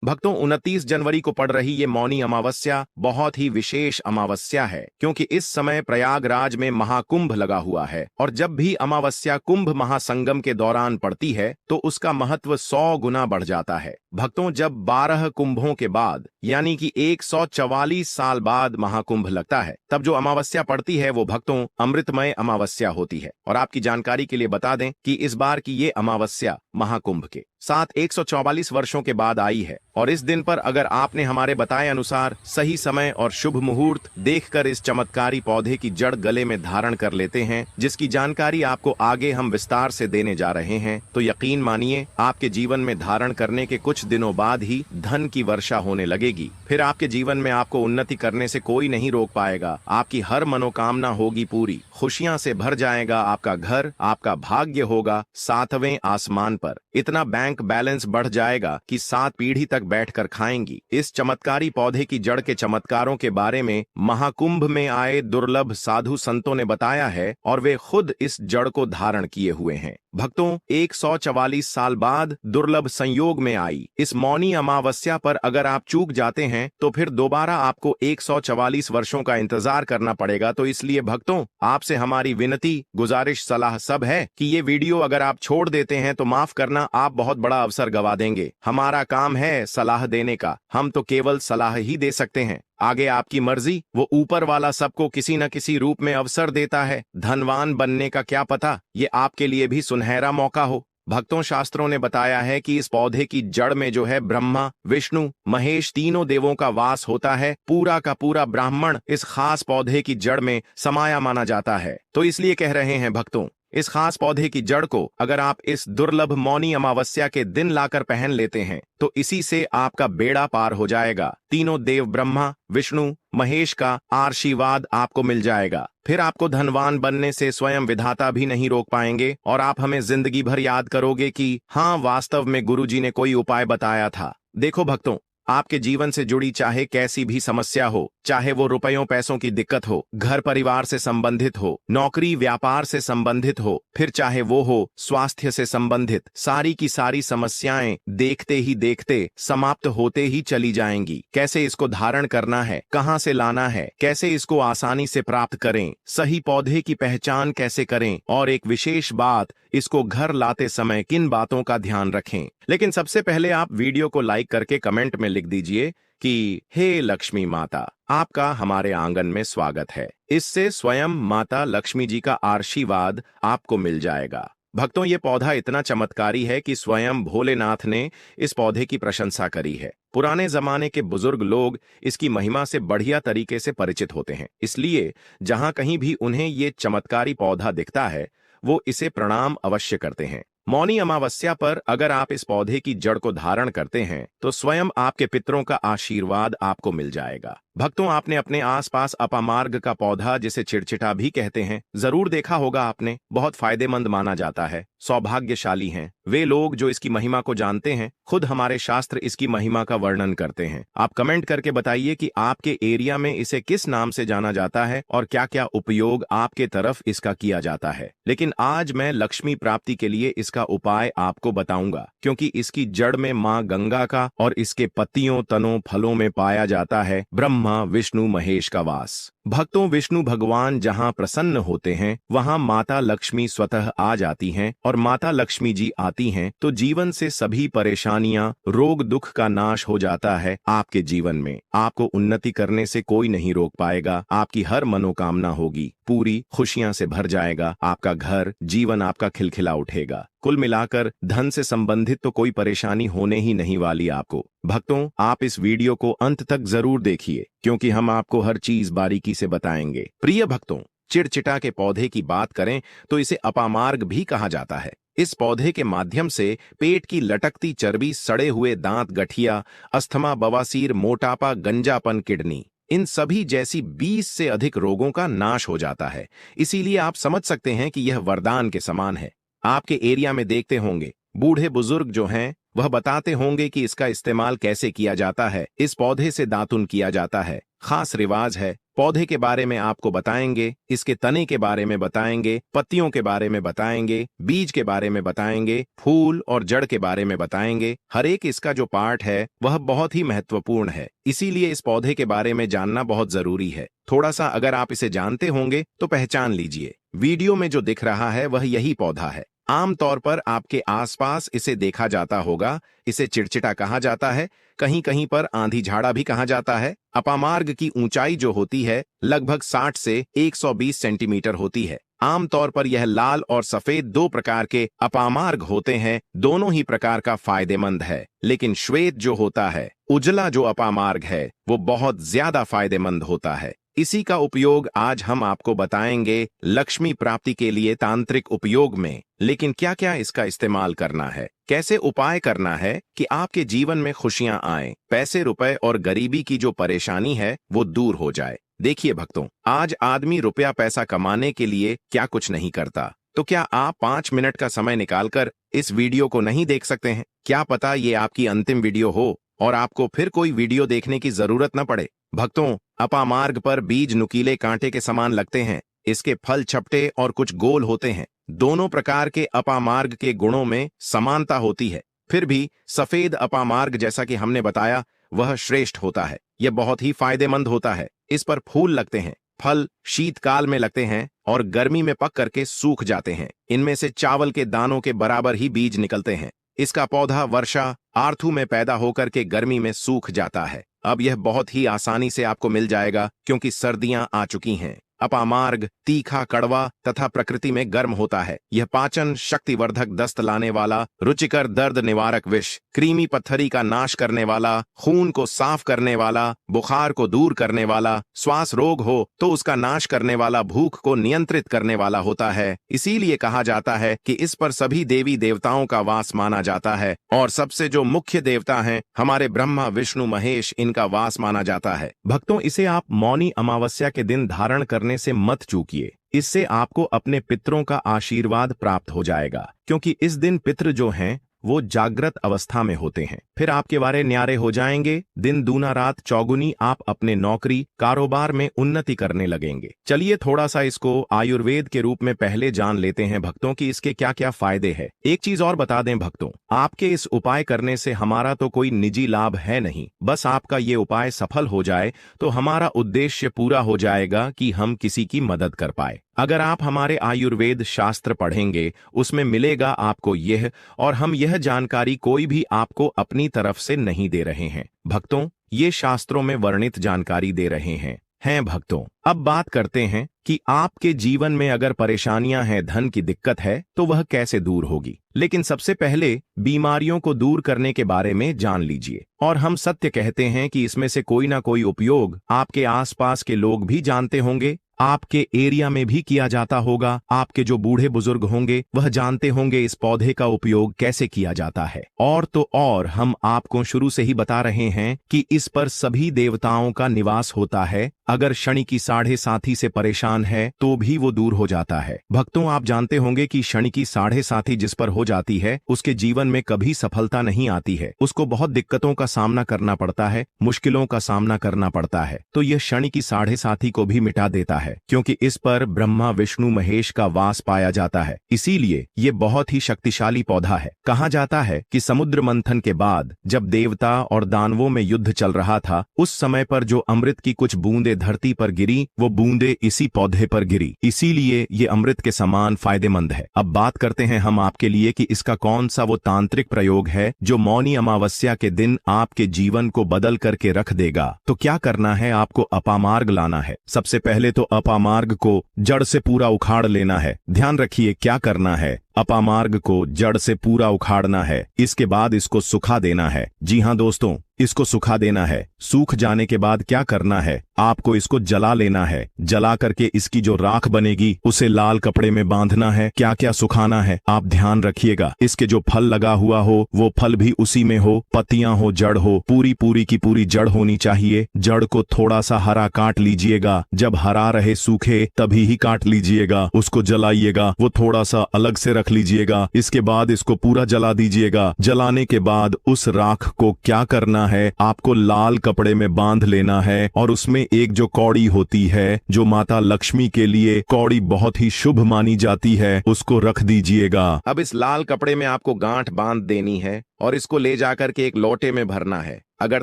भक्तों, 29 जनवरी को पड़ रही ये मौनी अमावस्या बहुत ही विशेष अमावस्या है, क्योंकि इस समय प्रयागराज में महाकुंभ लगा हुआ है और जब भी अमावस्या कुंभ महासंगम के दौरान पड़ती है तो उसका महत्व 100 गुना बढ़ जाता है। भक्तों, जब 12 कुंभों के बाद यानी कि 144 साल बाद महाकुंभ लगता है, तब जो अमावस्या पड़ती है वो भक्तों अमृतमय अमावस्या होती है। और आपकी जानकारी के लिए बता दें कि इस बार की ये अमावस्या महाकुंभ के साथ 144 वर्षों के बाद आई है और इस दिन पर अगर आपने हमारे बताए अनुसार सही समय और शुभ मुहूर्त देखकर इस चमत्कारी पौधे की जड़ गले में धारण कर लेते हैं, जिसकी जानकारी आपको आगे हम विस्तार से देने जा रहे हैं, तो यकीन मानिए आपके जीवन में धारण करने के कुछ दिनों बाद ही धन की वर्षा होने लगेगी। फिर आपके जीवन में आपको उन्नति करने से कोई नहीं रोक पाएगा। आपकी हर मनोकामना होगी पूरी, खुशियां से भर जाएगा आपका घर, आपका भाग्य होगा 7वें आसमान पर। इतना बैंक बैलेंस बढ़ जाएगा कि 7 पीढ़ी तक बैठकर खाएंगी। इस चमत्कारी पौधे की जड़ के चमत्कारों के बारे में महाकुंभ में आए दुर्लभ साधु संतों ने बताया है और वे खुद इस जड़ को धारण किए हुए हैं। भक्तों, 144 साल बाद दुर्लभ संयोग में आई इस मौनी अमावस्या पर अगर आप चूक जाते हैं तो फिर दोबारा आपको 144 वर्षों का इंतजार करना पड़ेगा। तो इसलिए भक्तों, आपसे हमारी विनती, गुजारिश, सलाह सब है कि ये वीडियो अगर आप छोड़ देते हैं तो माफ करना, आप बहुत बड़ा अवसर गवा देंगे। हमारा काम है सलाह देने का, हम तो केवल सलाह ही दे सकते हैं। आगे आपकी मर्जी, वो ऊपर वाला सबको किसी न किसी रूप में अवसर देता है। धनवान बनने का क्या पता, ये आपके लिए भी सुनहरा मौका हो। भक्तों, शास्त्रों ने बताया है कि इस पौधे की जड़ में जो है ब्रह्मा, विष्णु, महेश तीनों देवों का वास होता है। पूरा का पूरा ब्राह्मण इस खास पौधे की जड़ में समाया माना जाता है। तो इसलिए कह रहे हैं भक्तों, इस खास पौधे की जड़ को अगर आप इस दुर्लभ मौनी अमावस्या के दिन लाकर पहन लेते हैं तो इसी से आपका बेड़ा पार हो जाएगा। तीनों देव ब्रह्मा, विष्णु, महेश का आशीर्वाद आपको मिल जाएगा। फिर आपको धनवान बनने से स्वयं विधाता भी नहीं रोक पाएंगे और आप हमें जिंदगी भर याद करोगे कि हाँ, वास्तव में गुरुजी ने कोई उपाय बताया था। देखो भक्तों, आपके जीवन से जुड़ी चाहे कैसी भी समस्या हो, चाहे वो रुपयों पैसों की दिक्कत हो, घर परिवार से संबंधित हो, नौकरी व्यापार से संबंधित हो, फिर चाहे वो हो स्वास्थ्य से संबंधित, सारी की सारी समस्याएं देखते ही देखते समाप्त होते ही चली जाएंगी। कैसे इसको धारण करना है, कहां से लाना है, कैसे इसको आसानी से प्राप्त करें, सही पौधे की पहचान कैसे करें और एक विशेष बात, इसको घर लाते समय किन बातों का ध्यान रखें। लेकिन सबसे पहले आप वीडियो को लाइक करके कमेंट में लिख दीजिए कि हे लक्ष्मी माता, आपका हमारे आंगन में स्वागत है। इससे स्वयं माता लक्ष्मी जी का आशीर्वाद आपको मिल जाएगा। भक्तों, ये पौधा इतना चमत्कारी है कि स्वयं भोलेनाथ ने इस पौधे की प्रशंसा करी है। पुराने जमाने के बुजुर्ग लोग इसकी महिमा से बढ़िया तरीके से परिचित होते हैं, इसलिए जहां कहीं भी उन्हें ये चमत्कारी पौधा दिखता है वो इसे प्रणाम अवश्य करते हैं। मौनी अमावस्या पर अगर आप इस पौधे की जड़ को धारण करते हैं तो स्वयं आपके पितरों का आशीर्वाद आपको मिल जाएगा। भक्तों, आपने अपने आसपास अपामार्ग का पौधा, जिसे चिड़चिटा भी कहते हैं, जरूर देखा होगा आपने। बहुत फायदेमंद माना जाता है। सौभाग्यशाली हैं वे लोग जो इसकी महिमा को जानते हैं। खुद हमारे शास्त्र इसकी महिमा का वर्णन करते हैं। आप कमेंट करके बताइए कि आपके एरिया में इसे किस नाम से जाना जाता है और क्या क्या उपयोग आपके तरफ इसका किया जाता है। लेकिन आज मैं लक्ष्मी प्राप्ति के लिए इसका उपाय आपको बताऊंगा, क्योंकि इसकी जड़ में माँ गंगा का और इसके पत्तियों, तनों, फलों में पाया जाता है ब्रह्मा, विष्णु, महेश का वास। भक्तों, विष्णु भगवान जहां प्रसन्न होते हैं वहां माता लक्ष्मी स्वतः आ जाती हैं और माता लक्ष्मी जी आती हैं तो जीवन से सभी परेशानियां, रोग, दुख का नाश हो जाता है। आपके जीवन में आपको उन्नति करने से कोई नहीं रोक पाएगा। आपकी हर मनोकामना होगी पूरी, खुशियां से भर जाएगा आपका घर, जीवन आपका खिलखिला उठेगा। कुल मिलाकर धन से संबंधित तो कोई परेशानी होने ही नहीं वाली आपको। भक्तों, आप इस वीडियो को अंत तक जरूर देखिए, क्योंकि हम आपको हर चीज बारीकी से बताएंगे। प्रिय भक्तों, चिड़चिटा के पौधे की बात करें तो इसे अपामार्ग भी कहा जाता है। इस पौधे के माध्यम से पेट की लटकती चर्बी, सड़े हुए दांत, गठिया, अस्थमा, बवासीर, मोटापा, गंजापन, किडनी, इन सभी जैसी 20 से अधिक रोगों का नाश हो जाता है। इसीलिए आप समझ सकते हैं कि यह वरदान के समान है। आपके एरिया में देखते होंगे बूढ़े बुजुर्ग जो हैं वह बताते होंगे कि इसका इस्तेमाल कैसे किया जाता है। इस पौधे से दातुन किया जाता है, खास रिवाज है। पौधे के बारे में आपको बताएंगे, इसके तने के बारे में बताएंगे, पत्तियों के बारे में बताएंगे, बीज के बारे में बताएंगे, फूल और जड़ के बारे में बताएंगे। हर एक इसका जो पार्ट है वह बहुत ही महत्वपूर्ण है, इसीलिए इस पौधे के बारे में जानना बहुत जरूरी है। थोड़ा सा अगर आप इसे जानते होंगे तो पहचान लीजिए। वीडियो में जो दिख रहा है वह यही पौधा है। आमतौर पर आपके आसपास इसे देखा जाता होगा। इसे चिड़चिटा कहा जाता है, कहीं कहीं पर आंधी झाड़ा भी कहा जाता है। अपामार्ग की ऊंचाई जो होती है लगभग 60 से 120 सेंटीमीटर होती है। आमतौर पर यह लाल और सफेद दो प्रकार के अपामार्ग होते हैं। दोनों ही प्रकार का फायदेमंद है, लेकिन श्वेत जो होता है, उजला जो अपामार्ग है, वो बहुत ज्यादा फायदेमंद होता है। इसी का उपयोग आज हम आपको बताएंगे लक्ष्मी प्राप्ति के लिए तांत्रिक उपयोग में। लेकिन क्या क्या इसका इस्तेमाल करना है, कैसे उपाय करना है कि आपके जीवन में खुशियां आए, पैसे रुपए और गरीबी की जो परेशानी है वो दूर हो जाए। देखिए भक्तों, आज आदमी रुपया पैसा कमाने के लिए क्या कुछ नहीं करता, तो क्या आप 5 मिनट का समय निकालकर इस वीडियो को नहीं देख सकते हैं? क्या पता ये आपकी अंतिम वीडियो हो और आपको फिर कोई वीडियो देखने की जरूरत न पड़े। भक्तों, अपामार्ग पर बीज नुकीले कांटे के समान लगते हैं। इसके फल चपटे और कुछ गोल होते हैं। दोनों प्रकार के अपामार्ग के गुणों में समानता होती है, फिर भी सफेद अपामार्ग जैसा कि हमने बताया वह श्रेष्ठ होता है। यह बहुत ही फायदेमंद होता है। इस पर फूल लगते हैं, फल शीतकाल में लगते हैं और गर्मी में पक करके सूख जाते हैं। इनमें से चावल के दानों के बराबर ही बीज निकलते हैं। इसका पौधा वर्षा आर्थू में पैदा होकर के गर्मी में सूख जाता है। अब यह बहुत ही आसानी से आपको मिल जाएगा क्योंकि सर्दियां आ चुकी हैं। अपामार्ग तीखा, कड़वा तथा प्रकृति में गर्म होता है। यह पाचन शक्तिवर्धक, दस्त लाने वाला, रुचिकर, दर्द निवारक विष, क्रीमी पत्थरी का नाश करने वाला, खून को साफ करने वाला, बुखार को दूर करने वाला, श्वास रोग हो तो उसका नाश करने वाला, भूख को नियंत्रित करने वाला होता है। इसीलिए कहा जाता है कि इस पर सभी देवी देवताओं का वास माना जाता है और सबसे जो मुख्य देवता हैं हमारे ब्रह्मा विष्णु महेश, इनका वास माना जाता है। भक्तों, इसे आप मौनी अमावस्या के दिन धारण करने से मत चूकिए। इससे आपको अपने पितरों का आशीर्वाद प्राप्त हो जाएगा, क्योंकि इस दिन पितृ जो हैं वो जागृत अवस्था में होते हैं। फिर आपके वारे न्यारे हो जाएंगे। दिन दूना रात चौगुनी आप अपने नौकरी कारोबार में उन्नति करने लगेंगे। चलिए थोड़ा सा इसको आयुर्वेद के रूप में पहले जान लेते हैं भक्तों की इसके क्या क्या फायदे हैं। एक चीज और बता दें भक्तों, आपके इस उपाय करने से हमारा तो कोई निजी लाभ है नहीं। बस आपका ये उपाय सफल हो जाए तो हमारा उद्देश्य पूरा हो जाएगा कि हम किसी की मदद कर पाए। अगर आप हमारे आयुर्वेद शास्त्र पढ़ेंगे उसमें मिलेगा आपको यह, और हम यह जानकारी कोई भी आपको अपनी तरफ से नहीं दे रहे हैं भक्तों, ये शास्त्रों में वर्णित जानकारी दे रहे हैं भक्तों। अब बात करते हैं कि आपके जीवन में अगर परेशानियां हैं, धन की दिक्कत है तो वह कैसे दूर होगी। लेकिन सबसे पहले बीमारियों को दूर करने के बारे में जान लीजिए। और हम सत्य कहते हैं कि इसमें से कोई ना कोई उपयोग आपके आसपास के लोग भी जानते होंगे, आपके एरिया में भी किया जाता होगा। आपके जो बूढ़े बुजुर्ग होंगे वह जानते होंगे इस पौधे का उपयोग कैसे किया जाता है। और तो और हम आपको शुरू से ही बता रहे हैं कि इस पर सभी देवताओं का निवास होता है। अगर शनि की साढ़े साथी से परेशान है तो भी वो दूर हो जाता है। भक्तों, आप जानते होंगे कि शनि की साढ़े साथी जिस पर हो जाती है उसके जीवन में कभी सफलता नहीं आती है। उसको बहुत दिक्कतों का सामना करना पड़ता है, मुश्किलों का सामना करना पड़ता है। तो यह शनि की साढ़े साथी को भी मिटा देता है, क्योंकि इस पर ब्रह्मा विष्णु महेश का वास पाया जाता है। इसीलिए ये बहुत ही शक्तिशाली पौधा है। कहा जाता है कि समुद्र मंथन के बाद जब देवता और दानवों में युद्ध चल रहा था, उस समय पर जो अमृत की कुछ बूंदे धरती पर गिरी, वो बूंदे इसी पौधे पर गिरी। इसीलिए ये अमृत के समान फायदेमंद है। अब बात करते हैं हम आपके लिए कि इसका कौन सा वो तांत्रिक प्रयोग है जो मौनी अमावस्या के दिन आपके जीवन को बदल करके रख देगा। तो क्या करना है, आपको अपामार्ग लाना है। सबसे पहले तो अपामार्ग को जड़ से पूरा उखाड़ लेना है। ध्यान रखिए क्या करना है, अपामार्ग को जड़ से पूरा उखाड़ना है। इसके बाद इसको सुखा देना है। जी हाँ दोस्तों, इसको सुखा देना है। सूख जाने के बाद क्या करना है, आपको इसको जला लेना है। जला करके इसकी जो राख बनेगी उसे लाल कपड़े में बांधना है। क्या क्या सुखाना है आप ध्यान रखिएगा। इसके जो फल लगा हुआ हो वो फल भी उसी में हो, पत्तियां हो, जड़ हो, पूरी की पूरी जड़ होनी चाहिए। जड़ को थोड़ा सा हरा काट लीजिएगा। जब हरा रहे सूखे तभी ही काट लीजिएगा। उसको जलाइएगा, वो थोड़ा सा अलग से रख लीजिएगा। इसके बाद इसको पूरा जला दीजिएगा। जलाने के बाद उस राख को क्या करना करना है, आपको लाल कपड़े में बांध लेना है और उसमें एक जो कौड़ी होती है, जो माता लक्ष्मी के लिए कौड़ी बहुत ही शुभ मानी जाती है, उसको रख दीजिएगा। अब इस लाल कपड़े में आपको गांठ बांध देनी है और इसको ले जाकर के एक लोटे में भरना है। अगर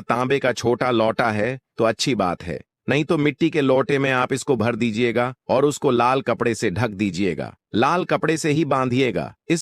तांबे का छोटा लोटा है तो अच्छी बात है, नहीं तो मिट्टी के लोटे में आप इसको भर दीजिएगा और उसको लाल कपड़े से ढक दीजिएगा। लाल कपड़े से ही बांधिएगा। इस